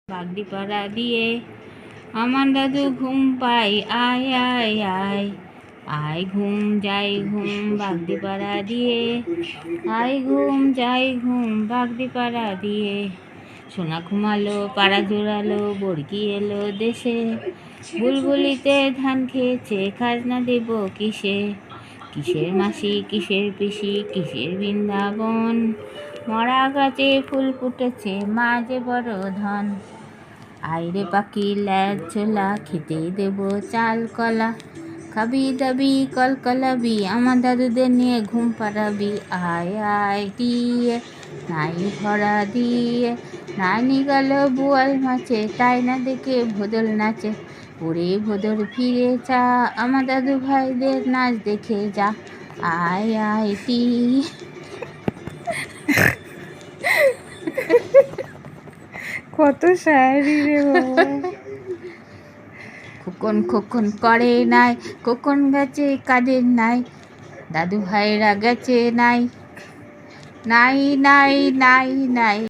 বাগদিপাড়া দিয়ে আমার দাদু ঘুম পাই, আয় আয় আয় আয় ঘুম যাই ঘুম বাগদিপাড়া দিয়ে, আয় ঘুম যাই ঘুম বাগদিপাড়া দিয়ে। সোনা ঘুমালো, পাড়া জোড়ালো, বর্গি এলো দেশে, বুলবুলিতে ধান খেয়েছে, খাজনা দেব কিসে? কিসের মাসি, কিসের পিসি, কিসের বৃন্দাবন, মরা গাছে ফুল ফুটেছে, মা যে বড় ধন। আইরে পাখি ল্যাজ ছোলা, খেতে দেব চাল কলা, খাবি দাবি কলকলাবি, আমার দাদুদের নিয়ে ঘুম পাড়াবি। আয় আয় দিয়ে নাই ভরা দিয়ে, নানি গেল বোয়াল মাছে, তাই না দেখে ভোদল নাচে। ওরে ভোদর ফিরে চা, আমার দাদু ভাইদের নাচ দেখে যা। আয় আয় দিয়ে কত শায়রি রে বাবা। খোকন খোকন করে নাই, খোকন গেছে কাদের নাই, দাদু ভাইরা গেছে নাই, নাই নাই নাই নাই।